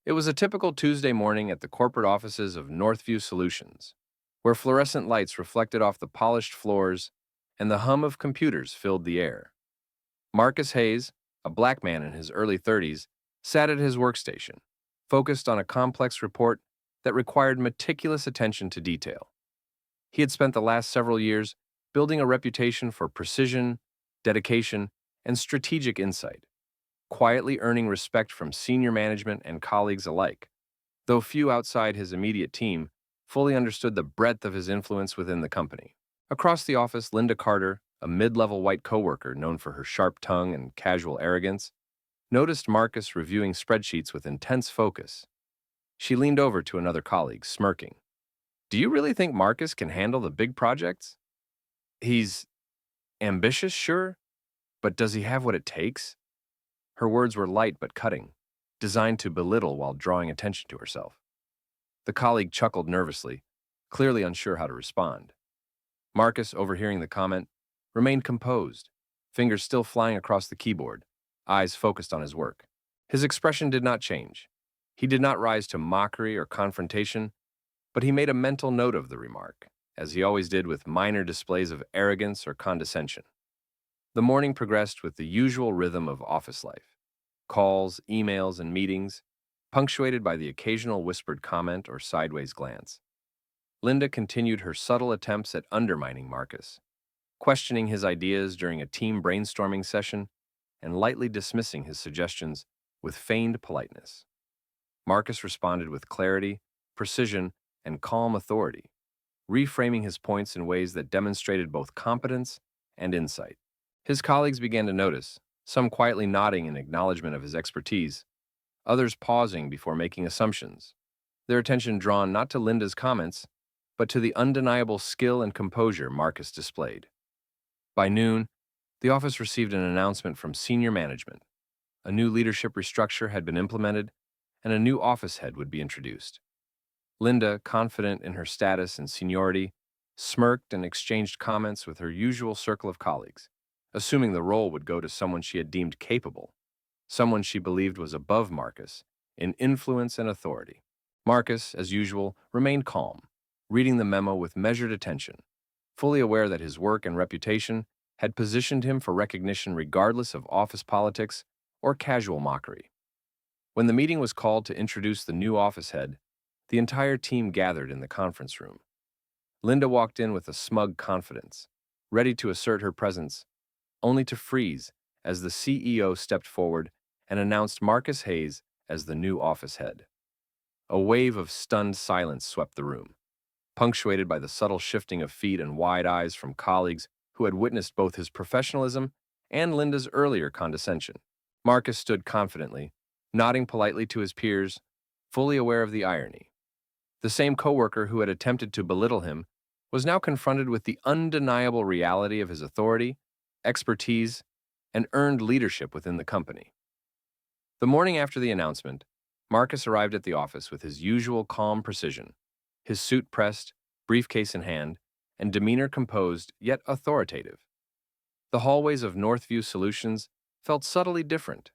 It was a typical Tuesday morning at the corporate offices of Northview Solutions, where fluorescent lights reflected off the polished floors and the hum of computers filled the air. Marcus Hayes, a black man in his early 30s, sat at his workstation, focused on a complex report that required meticulous attention to detail. He had spent the last several years building a reputation for precision, dedication, and strategic insight, quietly earning respect from senior management and colleagues alike, though few outside his immediate team fully understood the breadth of his influence within the company. Across the office, Linda Carter, a mid-level white coworker known for her sharp tongue and casual arrogance, noticed Marcus reviewing spreadsheets with intense focus. She leaned over to another colleague, smirking. "Do you really think Marcus can handle the big projects? He's ambitious, sure, but does he have what it takes?" Her words were light but cutting, designed to belittle while drawing attention to herself. The colleague chuckled nervously, clearly unsure how to respond. Marcus, overhearing the comment, remained composed, fingers still flying across the keyboard, eyes focused on his work. His expression did not change. He did not rise to mockery or confrontation, but he made a mental note of the remark, as he always did with minor displays of arrogance or condescension. The morning progressed with the usual rhythm of office life: calls, emails, and meetings, punctuated by the occasional whispered comment or sideways glance. Linda continued her subtle attempts at undermining Marcus, questioning his ideas during a team brainstorming session and lightly dismissing his suggestions with feigned politeness. Marcus responded with clarity, precision, and calm authority, reframing his points in ways that demonstrated both competence and insight. His colleagues began to notice, some quietly nodding in acknowledgement of his expertise, others pausing before making assumptions, their attention drawn not to Linda's comments, but to the undeniable skill and composure Marcus displayed. By noon, the office received an announcement from senior management. A new leadership restructure had been implemented, and a new office head would be introduced. Linda, confident in her status and seniority, smirked and exchanged comments with her usual circle of colleagues, assuming the role would go to someone she had deemed capable, someone she believed was above Marcus in influence and authority. Marcus, as usual, remained calm, reading the memo with measured attention, fully aware that his work and reputation had positioned him for recognition regardless of office politics or casual mockery. When the meeting was called to introduce the new office head, the entire team gathered in the conference room. Linda walked in with a smug confidence, ready to assert her presence, only to freeze as the CEO stepped forward and announced Marcus Hayes as the new office head. A wave of stunned silence swept the room, punctuated by the subtle shifting of feet and wide eyes from colleagues who had witnessed both his professionalism and Linda's earlier condescension. Marcus stood confidently, nodding politely to his peers, fully aware of the irony. The same coworker who had attempted to belittle him was now confronted with the undeniable reality of his authority, expertise, and earned leadership within the company. The morning after the announcement, Marcus arrived at the office with his usual calm precision, his suit pressed, briefcase in hand, and demeanor composed yet authoritative. The hallways of Northview Solutions felt subtly different.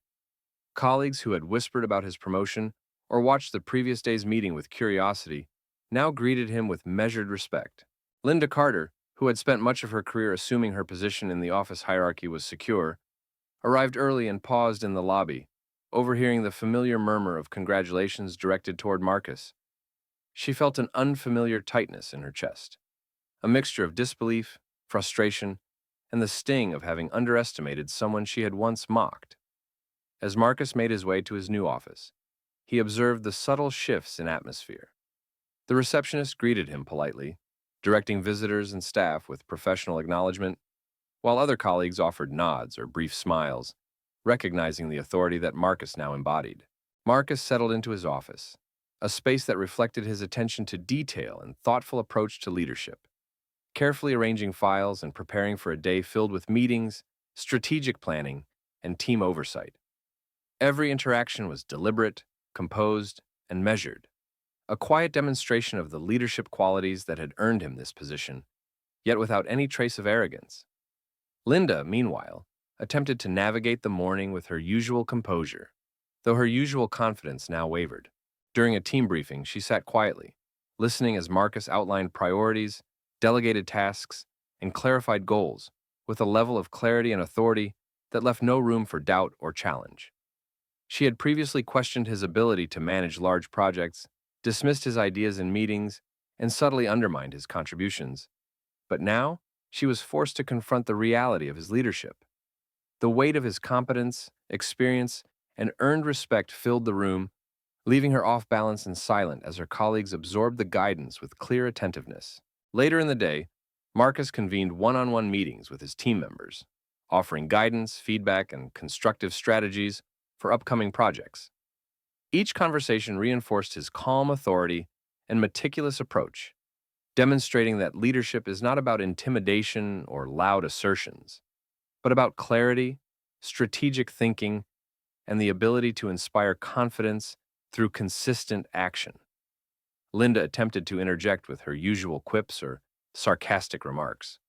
Colleagues who had whispered about his promotion or watched the previous day's meeting with curiosity now greeted him with measured respect. Linda Carter, who had spent much of her career assuming her position in the office hierarchy was secure, arrived early and paused in the lobby, overhearing the familiar murmur of congratulations directed toward Marcus. She felt an unfamiliar tightness in her chest, a mixture of disbelief, frustration, and the sting of having underestimated someone she had once mocked. As Marcus made his way to his new office, he observed the subtle shifts in atmosphere. The receptionist greeted him politely, directing visitors and staff with professional acknowledgement, while other colleagues offered nods or brief smiles, recognizing the authority that Marcus now embodied. Marcus settled into his office, a space that reflected his attention to detail and thoughtful approach to leadership, carefully arranging files and preparing for a day filled with meetings, strategic planning, and team oversight. Every interaction was deliberate, composed, and measured, a quiet demonstration of the leadership qualities that had earned him this position, yet without any trace of arrogance. Linda, meanwhile, attempted to navigate the morning with her usual composure, though her usual confidence now wavered. During a team briefing, she sat quietly, listening as Marcus outlined priorities, delegated tasks, and clarified goals with a level of clarity and authority that left no room for doubt or challenge. She had previously questioned his ability to manage large projects, dismissed his ideas in meetings, and subtly undermined his contributions. But now, she was forced to confront the reality of his leadership. The weight of his competence, experience, and earned respect filled the room, leaving her off balance and silent as her colleagues absorbed the guidance with clear attentiveness. Later in the day, Marcus convened one-on-one meetings with his team members, offering guidance, feedback, and constructive strategies for upcoming projects. Each conversation reinforced his calm authority and meticulous approach, demonstrating that leadership is not about intimidation or loud assertions, but about clarity, strategic thinking, and the ability to inspire confidence through consistent action. Linda attempted to interject with her usual quips or sarcastic remarks,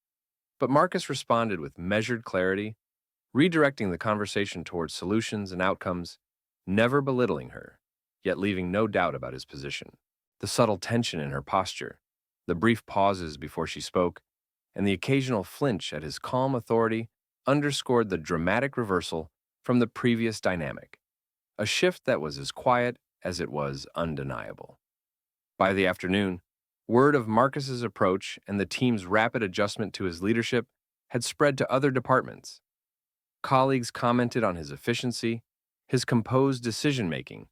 but Marcus responded with measured clarity, redirecting the conversation towards solutions and outcomes, never belittling her, yet leaving no doubt about his position. The subtle tension in her posture, the brief pauses before she spoke, and the occasional flinch at his calm authority underscored the dramatic reversal from the previous dynamic, a shift that was as quiet as it was undeniable. By the afternoon, word of Marcus's approach and the team's rapid adjustment to his leadership had spread to other departments. Colleagues commented on his efficiency, his composed decision-making,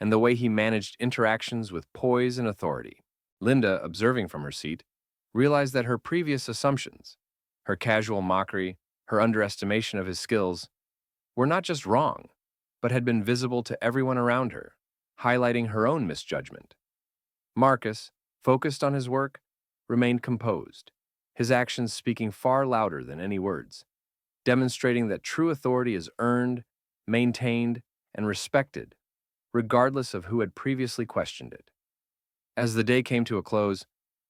and the way he managed interactions with poise and authority. Linda, observing from her seat, realized that her previous assumptions, her casual mockery, her underestimation of his skills, were not just wrong, but had been visible to everyone around her, highlighting her own misjudgment. Marcus, focused on his work, remained composed, his actions speaking far louder than any words, demonstrating that true authority is earned, maintained, and respected, regardless of who had previously questioned it. As the day came to a close,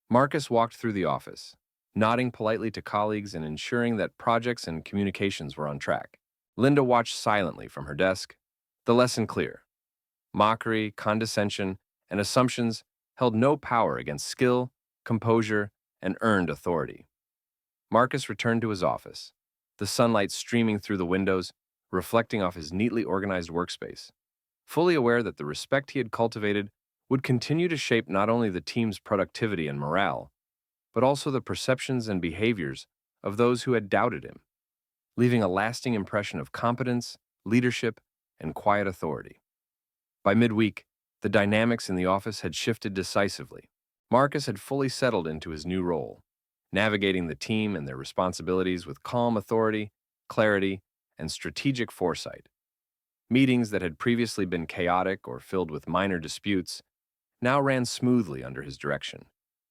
Marcus walked through the office, nodding politely to colleagues and ensuring that projects and communications were on track. Linda watched silently from her desk, the lesson clear. Mockery, condescension, and assumptions held no power against skill, composure, and earned authority. Marcus returned to his office, the sunlight streaming through the windows, reflecting off his neatly organized workspace, fully aware that the respect he had cultivated would continue to shape not only the team's productivity and morale, but also the perceptions and behaviors of those who had doubted him, leaving a lasting impression of competence, leadership, and quiet authority. By midweek, the dynamics in the office had shifted decisively. Marcus had fully settled into his new role, navigating the team and their responsibilities with calm authority, clarity, and strategic foresight. Meetings that had previously been chaotic or filled with minor disputes now ran smoothly under his direction,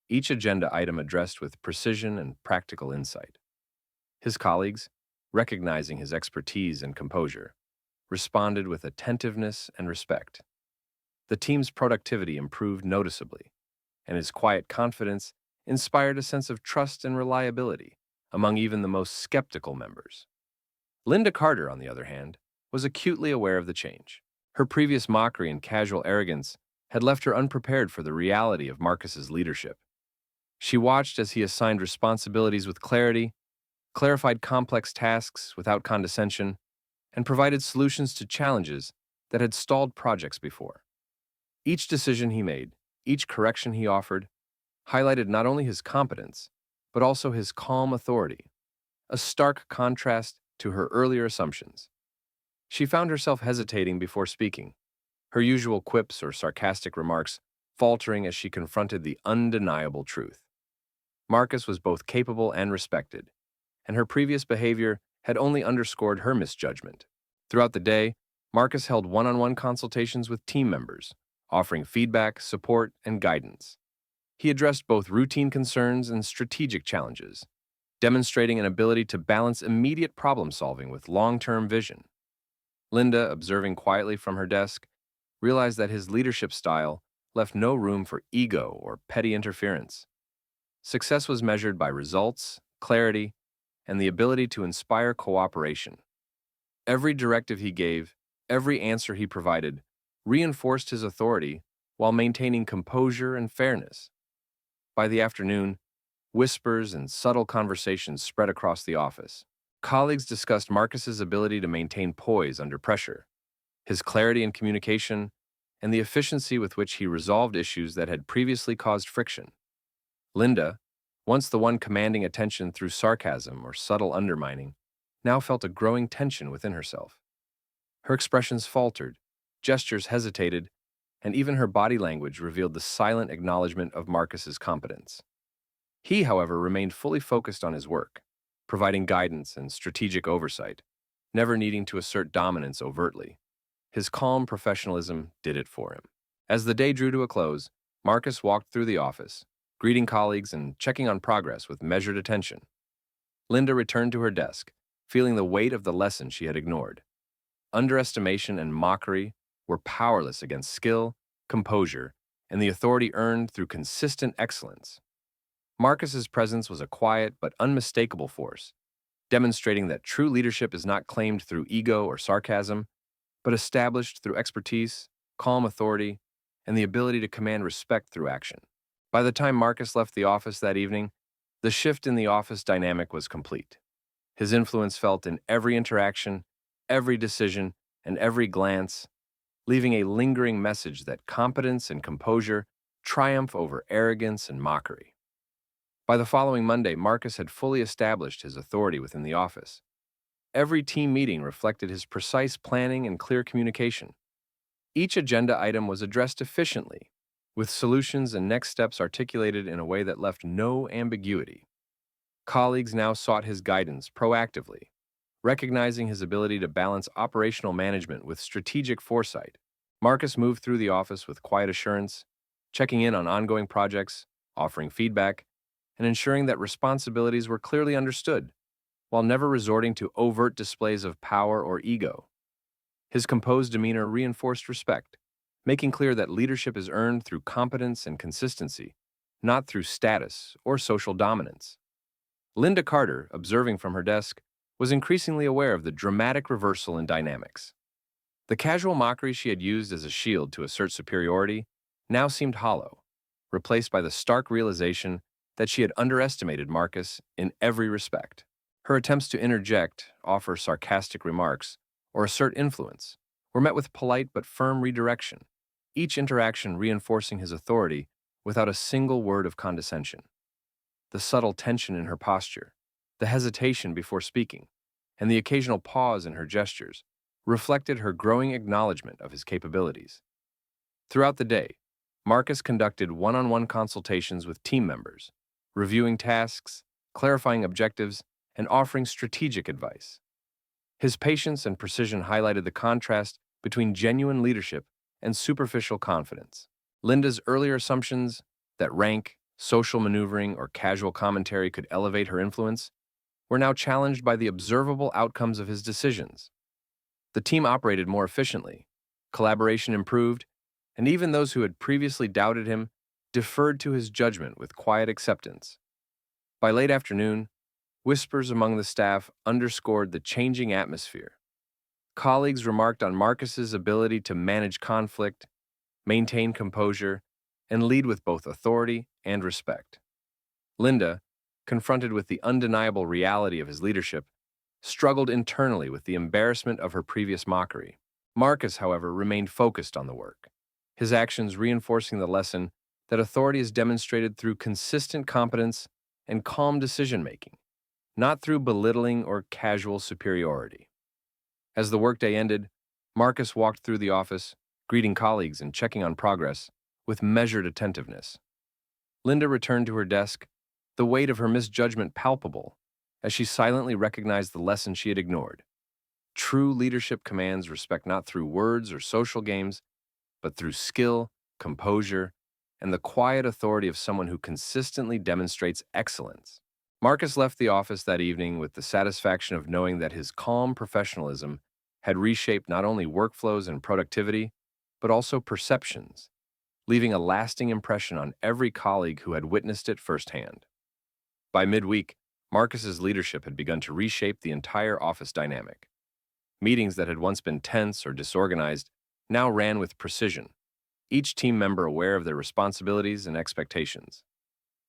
each agenda item addressed with precision and practical insight. His colleagues, recognizing his expertise and composure, responded with attentiveness and respect. The team's productivity improved noticeably, and his quiet confidence inspired a sense of trust and reliability among even the most skeptical members. Linda Carter, on the other hand, was acutely aware of the change. Her previous mockery and casual arrogance had left her unprepared for the reality of Marcus's leadership. She watched as he assigned responsibilities with clarity, clarified complex tasks without condescension, and provided solutions to challenges that had stalled projects before. Each decision he made, each correction he offered, highlighted not only his competence, but also his calm authority, a stark contrast to her earlier assumptions. She found herself hesitating before speaking, her usual quips or sarcastic remarks faltering as she confronted the undeniable truth. Marcus was both capable and respected, and her previous behavior had only underscored her misjudgment. Throughout the day, Marcus held one-on-one consultations with team members, offering feedback, support, and guidance. He addressed both routine concerns and strategic challenges, demonstrating an ability to balance immediate problem-solving with long-term vision. Linda, observing quietly from her desk, realized that his leadership style left no room for ego or petty interference. Success was measured by results, clarity, and the ability to inspire cooperation. Every directive he gave, every answer he provided, reinforced his authority while maintaining composure and fairness. By the afternoon, whispers and subtle conversations spread across the office. Colleagues discussed Marcus's ability to maintain poise under pressure, his clarity in communication, and the efficiency with which he resolved issues that had previously caused friction. Linda, once the one commanding attention through sarcasm or subtle undermining, now felt a growing tension within herself. Her expressions faltered, gestures hesitated, and even her body language revealed the silent acknowledgement of Marcus's competence. He, however, remained fully focused on his work, providing guidance and strategic oversight, never needing to assert dominance overtly. His calm professionalism did it for him. As the day drew to a close, Marcus walked through the office, greeting colleagues and checking on progress with measured attention. Linda returned to her desk, feeling the weight of the lesson she had ignored. Underestimation and mockery were powerless against skill, composure, and the authority earned through consistent excellence. Marcus's presence was a quiet but unmistakable force, demonstrating that true leadership is not claimed through ego or sarcasm, but established through expertise, calm authority, and the ability to command respect through action. By the time Marcus left the office that evening, the shift in the office dynamic was complete. His influence felt in every interaction, every decision, and every glance, leaving a lingering message that competence and composure triumph over arrogance and mockery. By the following Monday, Marcus had fully established his authority within the office. Every team meeting reflected his precise planning and clear communication. Each agenda item was addressed efficiently, with solutions and next steps articulated in a way that left no ambiguity. Colleagues now sought his guidance proactively, recognizing his ability to balance operational management with strategic foresight. Marcus moved through the office with quiet assurance, checking in on ongoing projects, offering feedback, and ensuring that responsibilities were clearly understood, while never resorting to overt displays of power or ego. His composed demeanor reinforced respect, making clear that leadership is earned through competence and consistency, not through status or social dominance. Linda Carter, observing from her desk, was increasingly aware of the dramatic reversal in dynamics. The casual mockery she had used as a shield to assert superiority now seemed hollow, replaced by the stark realization that she had underestimated Marcus in every respect. Her attempts to interject, offer sarcastic remarks, or assert influence were met with polite but firm redirection, each interaction reinforcing his authority without a single word of condescension. The subtle tension in her posture, the hesitation before speaking, and the occasional pause in her gestures reflected her growing acknowledgement of his capabilities. Throughout the day, Marcus conducted one-on-one consultations with team members, reviewing tasks, clarifying objectives, and offering strategic advice. His patience and precision highlighted the contrast between genuine leadership and superficial confidence. Linda's earlier assumptions that rank, social maneuvering, or casual commentary could elevate her influence were now challenged by the observable outcomes of his decisions. The team operated more efficiently, collaboration improved, and even those who had previously doubted him deferred to his judgment with quiet acceptance. By late afternoon, whispers among the staff underscored the changing atmosphere. Colleagues remarked on Marcus's ability to manage conflict, maintain composure, and lead with both authority and respect. Linda, confronted with the undeniable reality of his leadership, struggled internally with the embarrassment of her previous mockery. Marcus, however, remained focused on the work, his actions reinforcing the lesson that authority is demonstrated through consistent competence and calm decision-making, not through belittling or casual superiority. As the workday ended, Marcus walked through the office, greeting colleagues and checking on progress with measured attentiveness. Linda returned to her desk, the weight of her misjudgment palpable, as she silently recognized the lesson she had ignored. True leadership commands respect not through words or social games, but through skill, composure, and the quiet authority of someone who consistently demonstrates excellence. Marcus left the office that evening with the satisfaction of knowing that his calm professionalism had reshaped not only workflows and productivity, but also perceptions, leaving a lasting impression on every colleague who had witnessed it firsthand. By midweek, Marcus's leadership had begun to reshape the entire office dynamic. Meetings that had once been tense or disorganized now ran with precision, each team member aware of their responsibilities and expectations.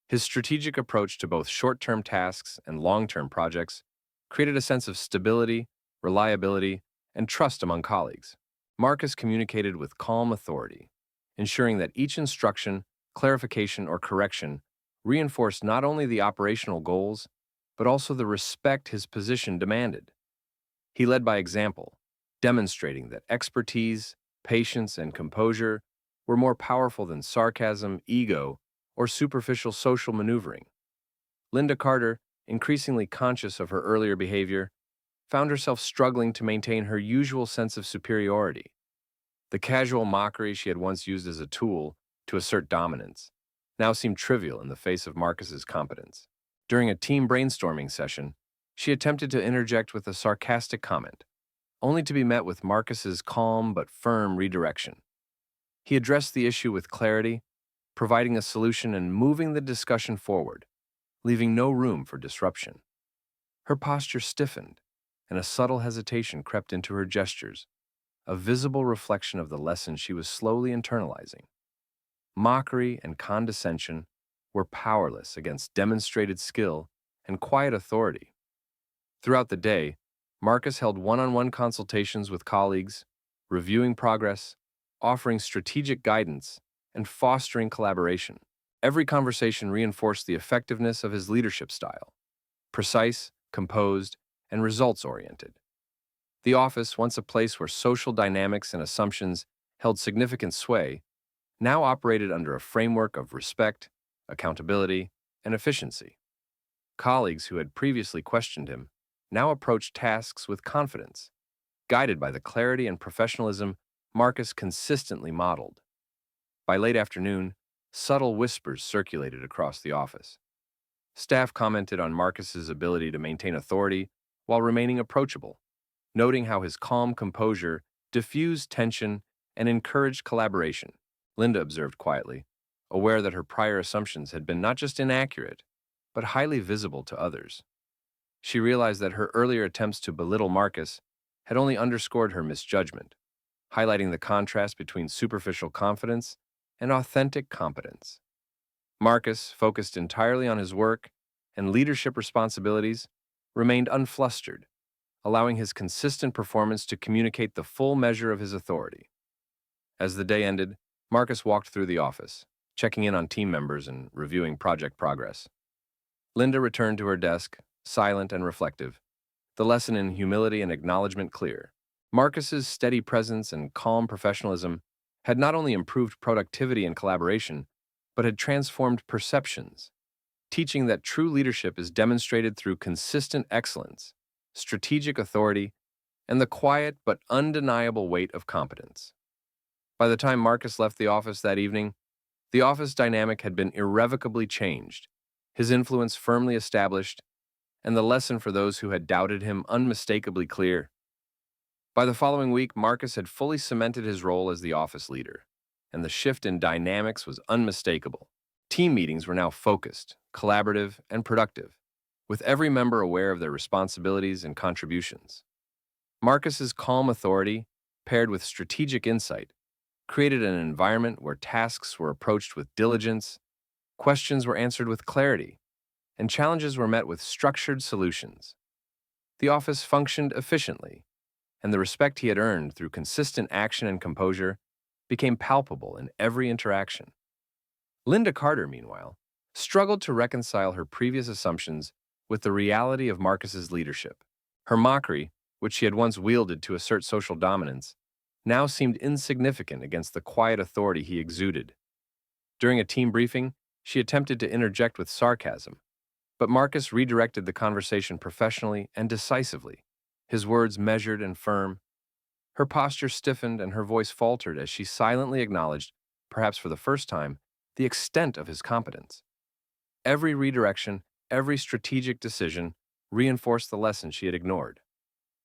His strategic approach to both short-term tasks and long-term projects created a sense of stability, reliability, and trust among colleagues. Marcus communicated with calm authority, ensuring that each instruction, clarification, or correction reinforced not only the operational goals, but also the respect his position demanded. He led by example, demonstrating that expertise, patience, and composure were more powerful than sarcasm, ego, or superficial social maneuvering. Linda Carter, increasingly conscious of her earlier behavior, found herself struggling to maintain her usual sense of superiority. The casual mockery she had once used as a tool to assert dominance now seemed trivial in the face of Marcus's competence. During a team brainstorming session, she attempted to interject with a sarcastic comment, only to be met with Marcus's calm but firm redirection. He addressed the issue with clarity, providing a solution and moving the discussion forward, leaving no room for disruption. Her posture stiffened, and a subtle hesitation crept into her gestures, a visible reflection of the lesson she was slowly internalizing. Mockery and condescension were powerless against demonstrated skill and quiet authority. Throughout the day, Marcus held one-on-one consultations with colleagues, reviewing progress, offering strategic guidance, and fostering collaboration. Every conversation reinforced the effectiveness of his leadership style, precise, composed, and results-oriented. The office, once a place where social dynamics and assumptions held significant sway, now operated under a framework of respect, accountability, and efficiency. Colleagues who had previously questioned him now approached tasks with confidence, guided by the clarity and professionalism Marcus consistently modeled. By late afternoon, subtle whispers circulated across the office. Staff commented on Marcus's ability to maintain authority while remaining approachable, noting how his calm composure diffused tension and encouraged collaboration. Linda observed quietly, aware that her prior assumptions had been not just inaccurate, but highly visible to others. She realized that her earlier attempts to belittle Marcus had only underscored her misjudgment, highlighting the contrast between superficial confidence and authentic competence. Marcus, focused entirely on his work and leadership responsibilities, remained unflustered, allowing his consistent performance to communicate the full measure of his authority. As the day ended, Marcus walked through the office, checking in on team members and reviewing project progress. Linda returned to her desk, silent and reflective, the lesson in humility and acknowledgement clear. Marcus's steady presence and calm professionalism had not only improved productivity and collaboration, but had transformed perceptions, teaching that true leadership is demonstrated through consistent excellence, strategic authority, and the quiet but undeniable weight of competence. By the time Marcus left the office that evening, the office dynamic had been irrevocably changed, his influence firmly established, and the lesson for those who had doubted him unmistakably clear. By the following week, Marcus had fully cemented his role as the office leader, and the shift in dynamics was unmistakable. Team meetings were now focused, collaborative, and productive, with every member aware of their responsibilities and contributions. Marcus's calm authority, paired with strategic insight, created an environment where tasks were approached with diligence, questions were answered with clarity, and challenges were met with structured solutions. The office functioned efficiently, and the respect he had earned through consistent action and composure became palpable in every interaction. Linda Carter, meanwhile, struggled to reconcile her previous assumptions with the reality of Marcus's leadership. Her mockery, which she had once wielded to assert social dominance, now seemed insignificant against the quiet authority he exuded. During a team briefing, she attempted to interject with sarcasm, but Marcus redirected the conversation professionally and decisively, his words measured and firm. Her posture stiffened and her voice faltered as she silently acknowledged, perhaps for the first time, the extent of his competence. Every redirection, every strategic decision reinforced the lesson she had ignored.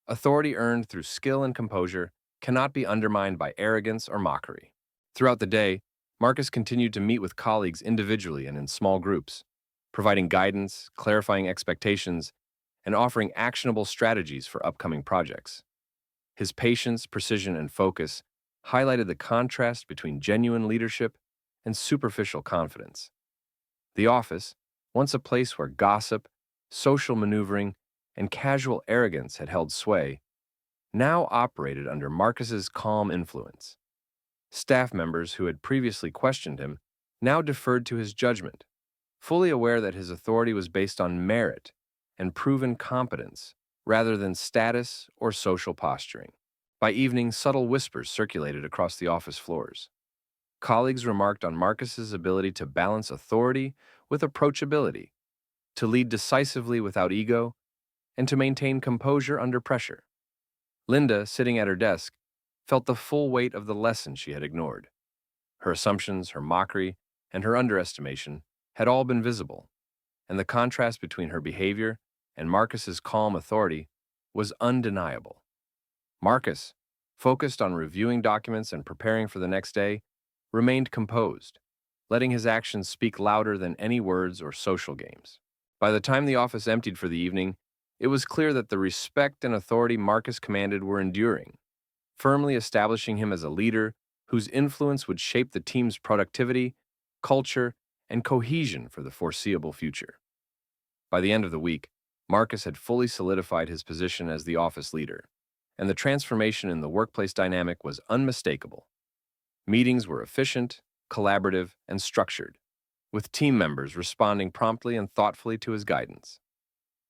Authority earned through skill and composure cannot be undermined by arrogance or mockery. Throughout the day, Marcus continued to meet with colleagues individually and in small groups, providing guidance, clarifying expectations, and offering actionable strategies for upcoming projects. His patience, precision, and focus highlighted the contrast between genuine leadership and superficial confidence. The office, once a place where gossip, social maneuvering, and casual arrogance had held sway, now operated under Marcus's calm influence. Staff members who had previously questioned him now deferred to his judgment, fully aware that his authority was based on merit and proven competence rather than status or social posturing. By evening, subtle whispers circulated across the office floors. Colleagues remarked on Marcus's ability to balance authority with approachability, to lead decisively without ego, and to maintain composure under pressure. Linda, sitting at her desk, felt the full weight of the lesson she had ignored. Her assumptions, her mockery, and her underestimation had all been visible, and the contrast between her behavior and Marcus's calm authority was undeniable. Marcus, focused on reviewing documents and preparing for the next day, remained composed, letting his actions speak louder than any words or social games. By the time the office emptied for the evening, it was clear that the respect and authority Marcus commanded were enduring, firmly establishing him as a leader whose influence would shape the team's productivity, culture, and cohesion for the foreseeable future. By the end of the week, Marcus had fully solidified his position as the office leader, and the transformation in the workplace dynamic was unmistakable. Meetings were efficient, collaborative, and structured, with team members responding promptly and thoughtfully to his guidance.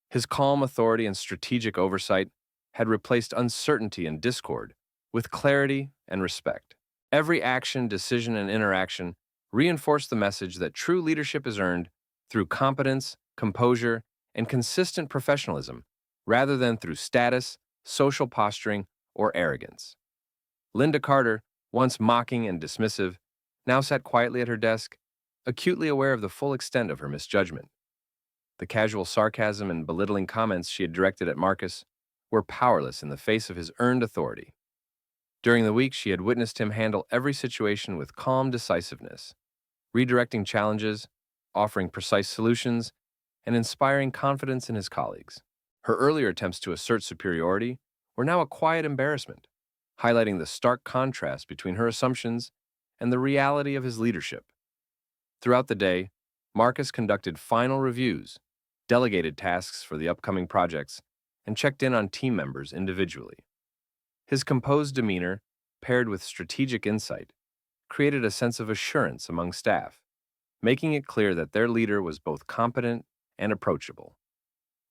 His calm authority and strategic oversight had replaced uncertainty and discord with clarity and respect. Every action, decision, and interaction reinforced the message that true leadership is earned through competence, composure, and consistent professionalism, rather than through status, social posturing, or arrogance. Linda Carter, once mocking and dismissive, now sat quietly at her desk, acutely aware of the full extent of her misjudgment. The casual sarcasm and belittling comments she had directed at Marcus were powerless in the face of his earned authority. During the week, she had witnessed him handle every situation with calm decisiveness, redirecting challenges, offering precise solutions, and inspiring confidence in his colleagues. Her earlier attempts to assert superiority were now a quiet embarrassment, highlighting the stark contrast between her assumptions and the reality of his leadership. Throughout the day, Marcus conducted final reviews, delegated tasks for the upcoming projects, and checked in on team members individually. His composed demeanor, paired with strategic insight, created a sense of assurance among staff, making it clear that their leader was both competent and approachable.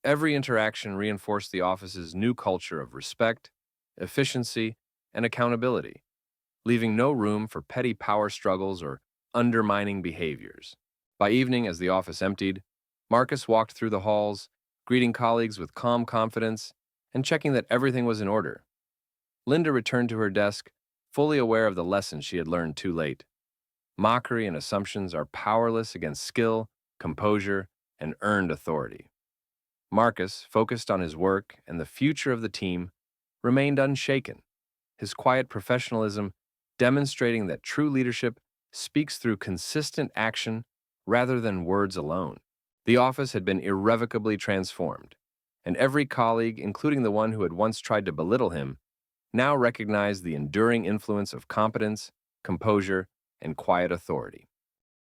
Every interaction reinforced the office's new culture of respect, efficiency, and accountability, leaving no room for petty power struggles or undermining behaviors. By evening, as the office emptied, Marcus walked through the halls, greeting colleagues with calm confidence and checking that everything was in order. Linda returned to her desk, fully aware of the lesson she had learned too late. Mockery and assumptions are powerless against skill, composure, and earned authority. Marcus, focused on his work and the future of the team, remained unshaken, his quiet professionalism demonstrating that true leadership speaks through consistent action rather than words alone. The office had been irrevocably transformed, and every colleague, including the one who had once tried to belittle him, now recognized the enduring influence of competence, composure, and quiet authority.